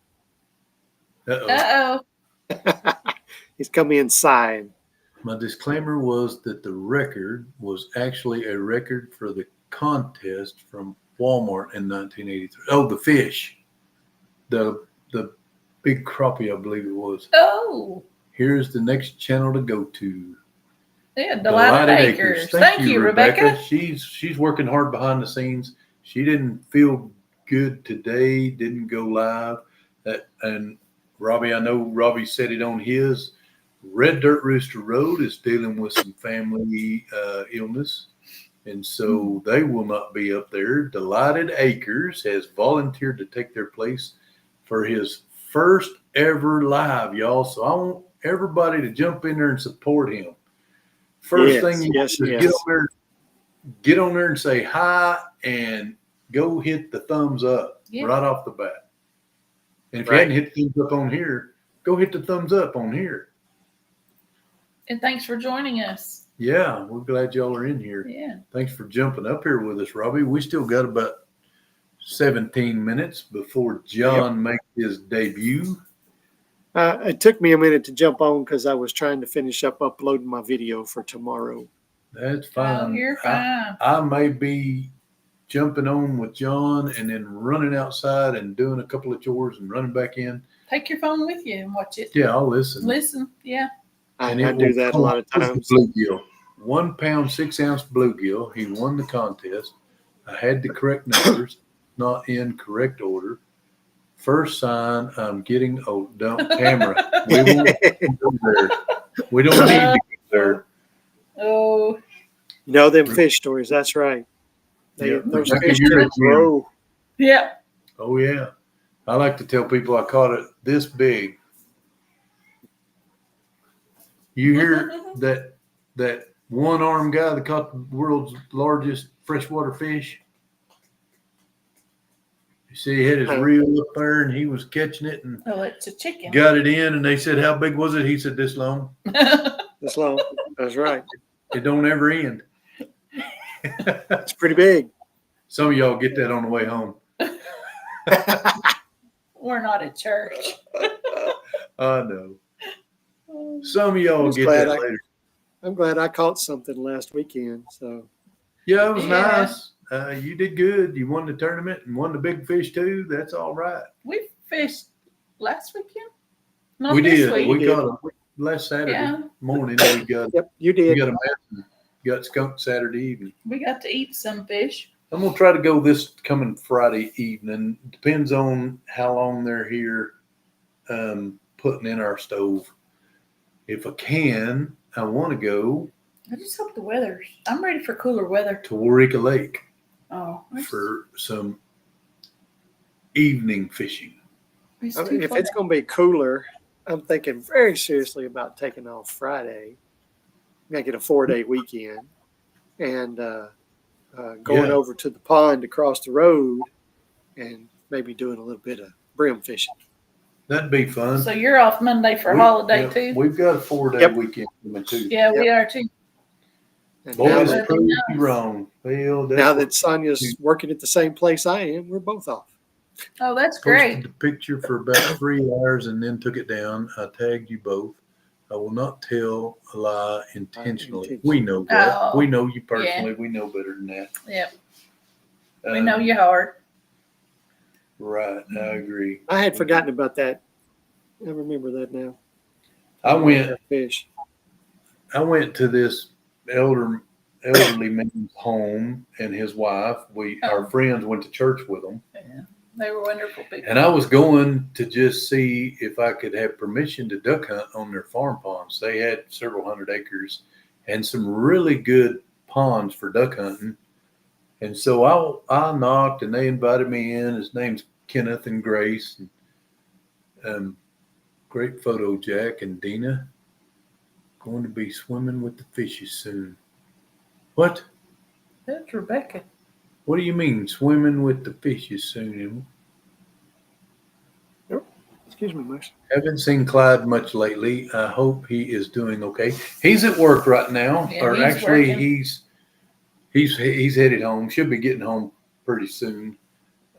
Uh-oh. Uh-oh. He's come in sighing. My disclaimer was that the record was actually a record for the contest from Walmart in 1983. Oh, the fish. The big crappie, I believe it was. Oh, Here's the next channel to go to. yeah, Delighted Acres. Thank you, Rebecca. She's working hard behind the scenes. She didn't feel good today, didn't go live. And Robbie, I know Robbie said it on his. Red Dirt Rooster Road is dealing with some family illness, and so they will not be up there. Delighted Acres has volunteered to take their place for his first ever live, y'all. So I want everybody to jump in there and support him. First thing you do is get on there and say hi and go hit the thumbs up right off the bat. And if you hadn't hit the thumbs up on here, go hit the thumbs up on here. And thanks for joining us. Yeah, we're glad y'all are in here. Yeah. Thanks for jumping up here with us, Robbie. We still got about 17 minutes before John makes his debut. It took me a minute to jump on because I was trying to finish up uploading my video for tomorrow. That's fine. Oh, you're fine. I may be jumping on with John and then running outside and doing a couple of chores and running back in. Take your phone with you and watch it. Yeah, I'll listen. Listen, yeah. I do that a lot of times. Bluegill. 1 pound, 6 ounce bluegill. He won the contest. I had the correct numbers, not in correct order. First sign, I'm getting old. Don't, Tamara. We won't go there. We don't need to go there. Oh. You know them fish stories. That's right. Those fish can grow. Yeah. Oh, yeah. I like to tell people I caught it this big. You hear that one-armed guy that caught the world's largest freshwater fish? You see, he had his reel up there, and he was catching it, and it's a chicken. got it in, and they said, "How big was it?" He said, "This long." This long. That's right. It don't ever end. It's pretty big. Some of y'all get that on the way home. We're not at church. I know. Some of y'all get that later. I'm glad I caught something last weekend. So yeah, it was nice. You did good. You won the tournament and won the big fish too. That's all right. We fished last weekend. Not we this did. week. We got them last Saturday morning. We got. Yep, you did. We got a massive. Got skunk Saturday evening. We got to eat some fish. I'm gonna try to go this coming Friday evening. Depends on how long they're here, putting in our stove. If I can, I want to go. I just hope the weather's. I'm ready for cooler weather. To Warwick Lake. Oh. For some evening fishing. It's I mean, too if far. it's going to be cooler, I'm thinking very seriously about taking off Friday, making a 4-day weekend, and going Yeah. over to the pond across the road and maybe doing a little bit of brim fishing. That'd be fun. So you're off Monday for holiday yeah, too? We've got a 4-day Yep. weekend coming too. Yeah, we are too. And Boys, now that'd that, be prove nice. you wrong. Well, now that Sonia's working at the same place I am, we're both off. Oh, that's posted great. the picture for about 3 hours and then took it down. I tagged you both. I will not tell a lie intentionally. We know that. Oh, We know you personally. We know better than that. Yep. We know your heart. Right, I agree. I had forgotten about that. I remember that now. I went Fish. to this elderly man's home and his wife. Our friends went to church with them. Yeah. They were wonderful people. And I was going to just see if I could have permission to duck hunt on their farm ponds. They had several hundred acres and some really good ponds for duck hunting. And so I knocked and they invited me in. His name's Kenneth and Grace. And, great photo, Jack and Deanna. Going to be swimming with the fishes soon. What? That's Rebecca. What do you mean, swimming with the fishes soon? Excuse me, Mush. Haven't seen Clyde much lately. I hope he is doing okay. He's at work right now, Yeah, or he's actually, working. he's headed home. Should be getting home pretty soon.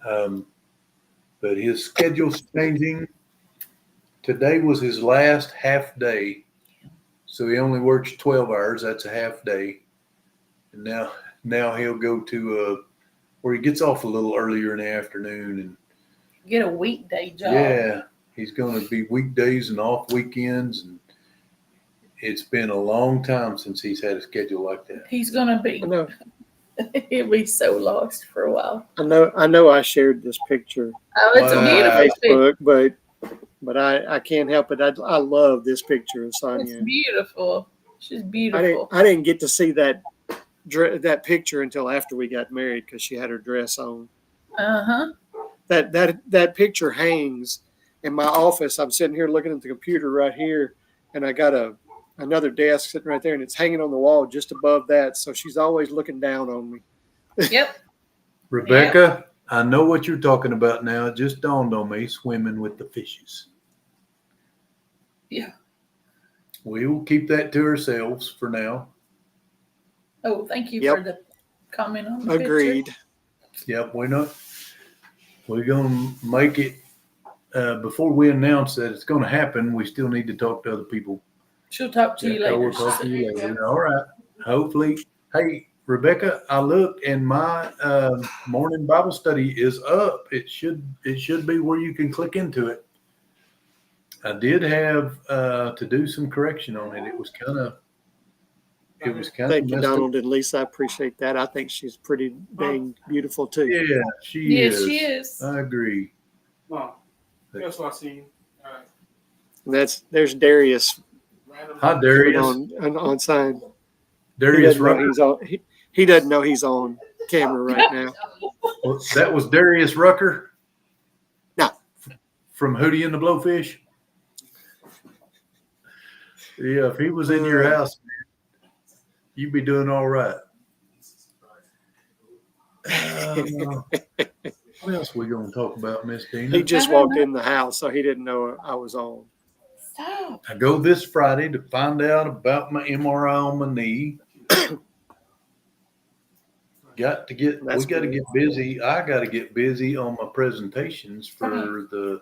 But his schedule's changing. Today was his last half day, so he only works 12 hours. That's a half day, and now he'll go to where he gets off a little earlier in the afternoon and Get a weekday job. yeah. He's going to be weekdays and off weekends, and it's been a long time since he's had a schedule like that. He's gonna be. I know. He'll be so lost for a while. I know. I shared this picture Oh, it's Wow. a on beautiful picture. Facebook, but I can't help it. I love this picture of It's Sonia. beautiful. She's beautiful. I didn't get to see that picture until after we got married because she had her dress on. Uh-huh. That picture hangs in my office. I'm sitting here looking at the computer right here, and I got another desk sitting right there, and it's hanging on the wall just above that. So she's always looking down on me. Yep. Rebecca, I know what you're talking about now. It just dawned on me, swimming with the fishes. Yeah. We will keep that to ourselves for now. Oh, thank you Yep. for the comment on the Agreed. Yep, we're going to make it, before we announce that it's going to happen, we still need to talk to other people. She'll talk to you I later. will talk to you later. All right. Hopefully. Hey, Rebecca, I looked and my morning Bible study is up. It should be where you can click into it. I did have to do some correction on it. It was kind of Thank you, messed up. Donald and Lisa. I appreciate that. I think she's pretty dang beautiful too. Yeah, she Yes, is. she is. I agree. No, that's what I seen. And there's Darius Hi, Darius. on sign. Darius Rucker. He doesn't know he's on camera right now. Well, that was Darius Rucker? No. From Hootie and the Blowfish? Yeah, if he was in your house, you'd be doing all right. What else we going to talk about, Miss Deanna? He just walked in the house, so he didn't know I was on. Stop. I go this Friday to find out about my MRI on my knee. We got to get busy. I got to get busy on my presentations for the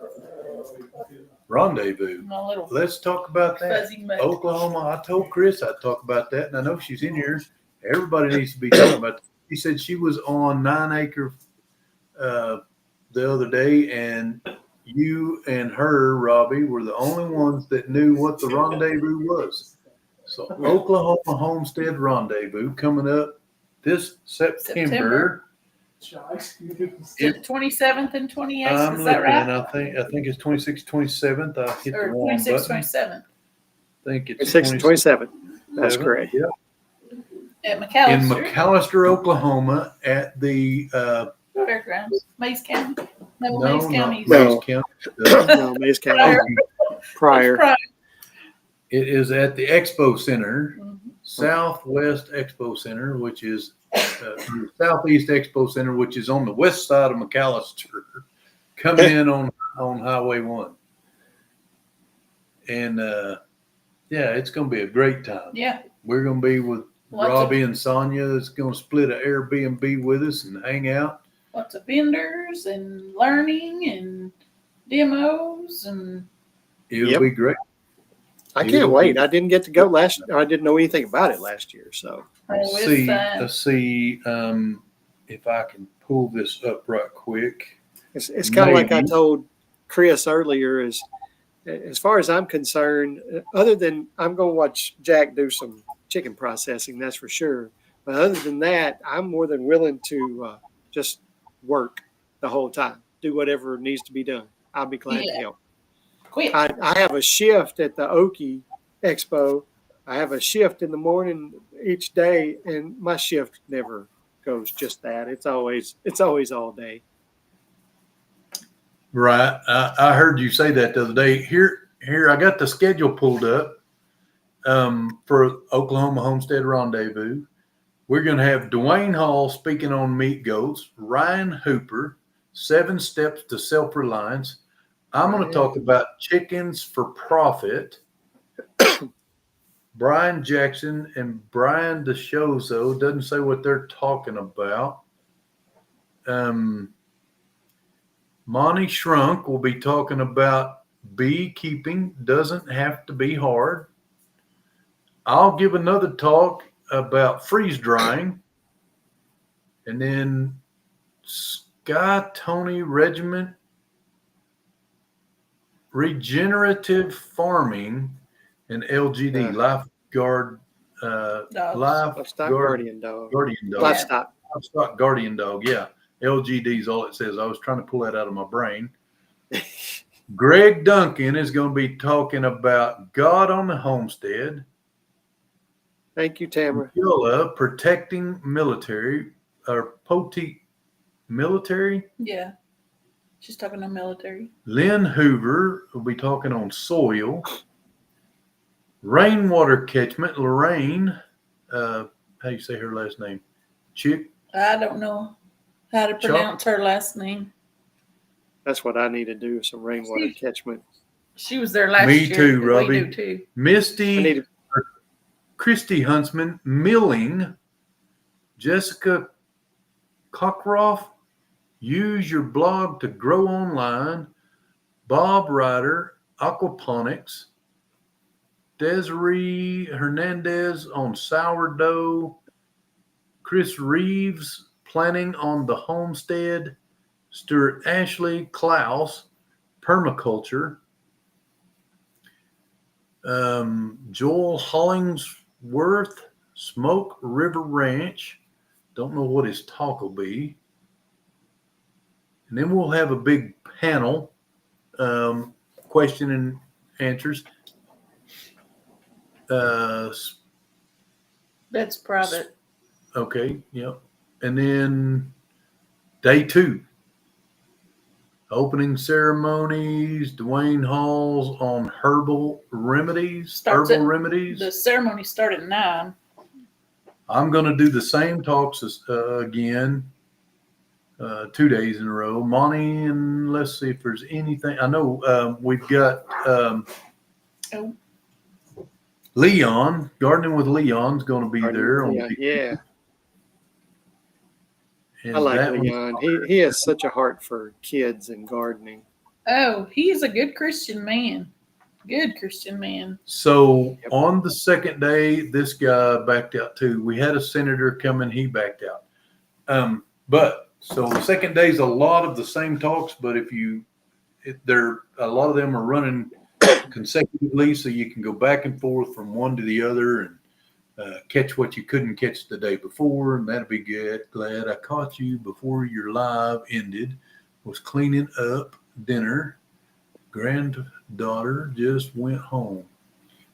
rendezvous. My little Let's talk about that. fuzzy mug. Oklahoma. I told Chris I'd talk about that, and I know she's in here. Everybody needs to be talking about that. She said she was on 9 Acre the other day, and you and her, Robbie, were the only ones that knew what the rendezvous was. So Oklahoma Homestead Rendezvous coming up this September. The 27th and 28th, I'm is looking, that right? I think it's 26th, 27th. I hit the Or wrong 26th, button. 27th I think it's 6 and 27. That's 27th. correct. Yeah. at In McAllister McAllister, Oklahoma, at the Fairgrounds, Mays County. No, No, Mays not County's. No. Mays County. No, Mays County prior. It is at the Expo Center, Mhm. Southwest Expo Center, which is Southeast Expo Center, which is on the west side of McAllister, coming in on Highway 1. And yeah, it's going to be a great time. Yeah. We're going to be with Lots Robbie and Sonia is going to split an Airbnb with us and hang out. Lots of vendors and learning and demos and It'll Yep. be great. I can't wait. I didn't get to go last. I didn't know anything about it last year. So Let's see if I can pull this up right quick. it's kind of like I Maybe. told Chris earlier. Is as far as I'm concerned, other than I'm going to watch Jack do some chicken processing, that's for sure. But other than that, I'm more than willing to just work the whole time, do whatever needs to be done. I'll be glad to help. quit. I have a shift at the Okie Expo. I have a shift in the morning each day, and my shift never goes just that. It's always all day. Right. I heard you say that the other day. Here, I got the schedule pulled up for Oklahoma Homestead Rendezvous. We're going to have Dwayne Hall speaking on meat goats, Ryan Hooper, 7 Steps to Self-Reliance. I'm going to talk about chickens for profit. Brian Jackson and Brian DeShozo, doesn't say what they're talking about. Monty Shrunk will be talking about beekeeping doesn't have to be hard. I'll give another talk about freeze drying. And then Scott Tony Regiment, regenerative farming, and LGD, lifeguard, Livestock guardian dog. Livestock guardian dog. Yeah. LGD is all it says. I was trying to pull that out of my brain. Greg Duncan is going to be talking about God on the Homestead. Thank you, Tamara. Protecting military or Poteet military. Yeah. She's talking to military. Lynn Hoover will be talking on soil. Rainwater catchment. Lorraine, how do you say her last name? Chick. I don't know how to pronounce her last name. That's what I need to do, some rainwater catchment. She was there last year. Me too, Robbie. We do too. Misty, Christy Huntsman, Milling, Jessica Cockroft, use your blog to grow online, Bob Ryder, Aquaponics, Desiree Hernandez on sourdough, Chris Reeves planning on the homestead, Stuart Ashley Klaus, permaculture, Joel Hollingsworth, Smoke River Ranch. Don't know what his talk will be. And then we'll have a big panel, question and answers. That's private. Okay, yep. And then day 2, opening ceremonies, Dwayne Hall's on herbal remedies. The ceremony started at 9. I'm going to do the same talks again, 2 days in a row. Monty, and let's see if there's anything. I know we've got Leon, Gardening with Leon's going to be there. Yeah. And I like Leon. He has such a heart for kids and gardening. Oh, he's a good Christian man. Good Christian man. So on the second day, this guy backed out too. We had a senator come and he backed out. But so the second day is a lot of the same talks, but a lot of them are running consecutively, so you can go back and forth from one to the other and catch what you couldn't catch the day before, and that'll be good. Glad I caught you before your live ended. Was cleaning up dinner. Granddaughter just went home.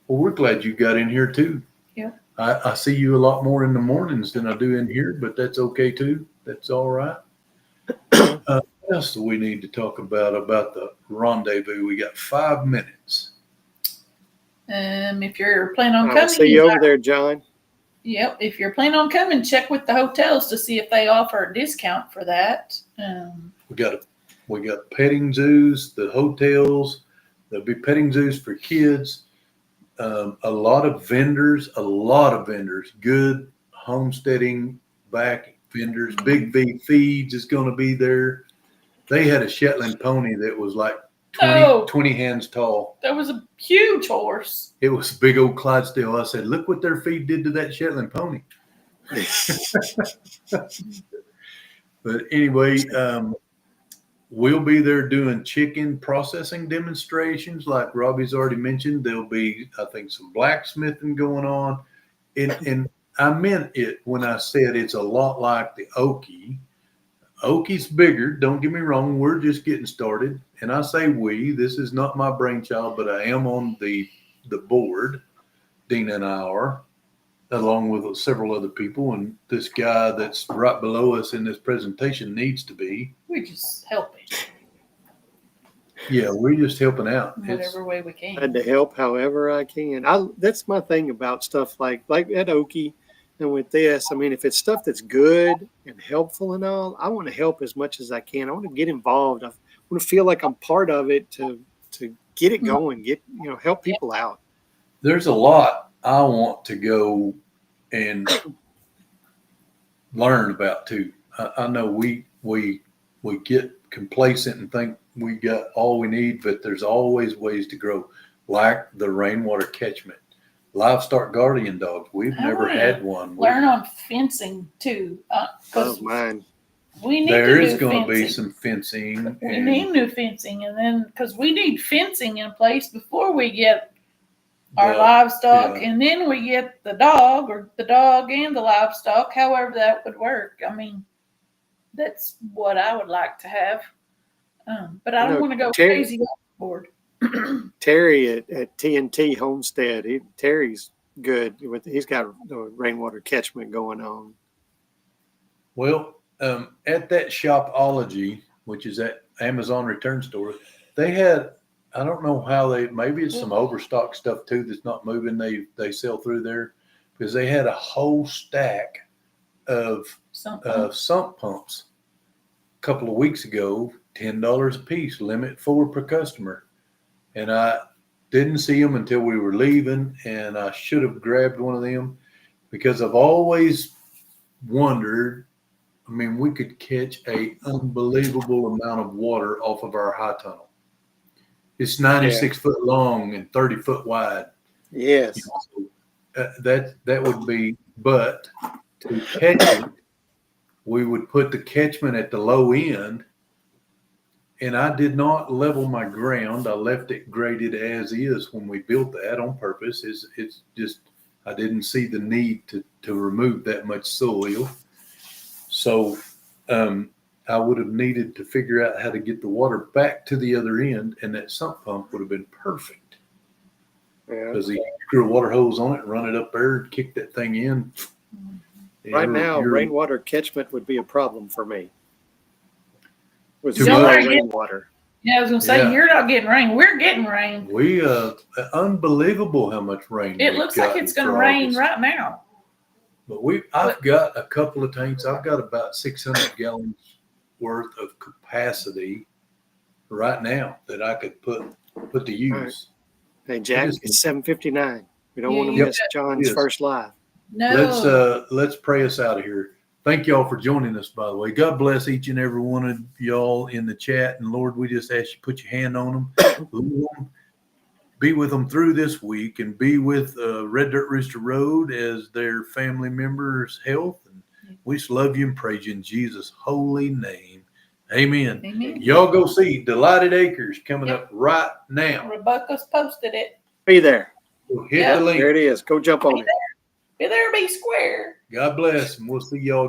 Well, we're glad you got in here too. Yeah. I see you a lot more in the mornings than I do in here, but that's okay too. That's all right. else do we need to talk about the rendezvous? We got 5 minutes. If you're planning on I'll coming, see you over there, John. Yep. If you're planning on coming, check with the hotels to see if they offer a discount for that. We got petting zoos, the hotels. There'll be petting zoos for kids. A lot of vendors, good homesteading back vendors. Big V Feeds is going to be there. They had a Shetland pony that was like 20 hands tall. That was a huge horse. It was a big old Clydesdale. I said, look what their feed did to that Shetland pony. But anyway, we'll be there doing chicken processing demonstrations. Like Robbie's already mentioned, there'll be, I think, some blacksmithing going on. And I meant it when I said it's a lot like the Okie. Okie's bigger. Don't get me wrong. We're just getting started. And I say we. This is not my brainchild, but I am on the board. Deanna and I are, along with several other people. And this guy that's right below us in this presentation needs to be. We're just helping. Yeah, we're just helping out. Whatever way we can. I had to help however I can. That's my thing about stuff like at Okie and with this. I mean, if it's stuff that's good and helpful and all, I want to help as much as I can. I want to get involved. I want to feel like I'm part of it to get it going, help people out. There's a lot I want to go and learn about too. I know we get complacent and think we got all we need, but there's always ways to grow, like the rainwater catchment. Livestock guardian dogs. We've never had one. Learn on fencing too. Mine. There is going to be some fencing. We need new fencing, and then because we need fencing in place before we get our livestock, and then we get the dog and the livestock. However that would work. I mean, that's what I would like to have. But I don't want to go crazy overboard. Terry at TNT Homestead, Terry's good. He's got the rainwater catchment going on. Well, at that Shopology, which is that Amazon return store, they had, I don't know how maybe it's some overstock stuff too that's not moving. They sell through there because they had a whole stack of sump pumps a couple of weeks ago, $10 a piece, limit 4 per customer. And I didn't see them until we were leaving, and I should have grabbed one of them because I've always wondered. I mean, we could catch an unbelievable amount of water off of our high tunnel. It's 96 foot long and 30 foot wide. Yes. That would be, but to catch it, we would put the catchment at the low end. And I did not level my ground. I left it graded as is when we built that on purpose. It's just I didn't see the need to remove that much soil. So I would have needed to figure out how to get the water back to the other end, and that sump pump would have been perfect. Because he threw a water hose on it, run it up there, kick that thing in. Right now, rainwater catchment would be a problem for me. With rainwater. Yeah, I was gonna say you're not getting rain. We're getting rain. We unbelievable how much rain. It looks like it's gonna rain right now. But I've got a couple of tanks. I've got about 600 gallons worth of capacity right now that I could put to use. Right. Hey Jack, it's 7:59. We don't want to miss John's first live. No. Let's pray us out of here. Thank y'all for joining us, by the way. God bless each and every one of y'all in the chat. And Lord, we just ask you to put your hand on them. Be with them through this week and be with Red Dirt Rooster Road as their family members' health. And we just love you and praise you in Jesus' holy name. Amen. Amen. Y'all go see Delighted Acres coming up right now. Rebecca's posted it. Be there. So hit the link. There it is. Go jump on it. Be there, be square. God bless, and we'll see y'all.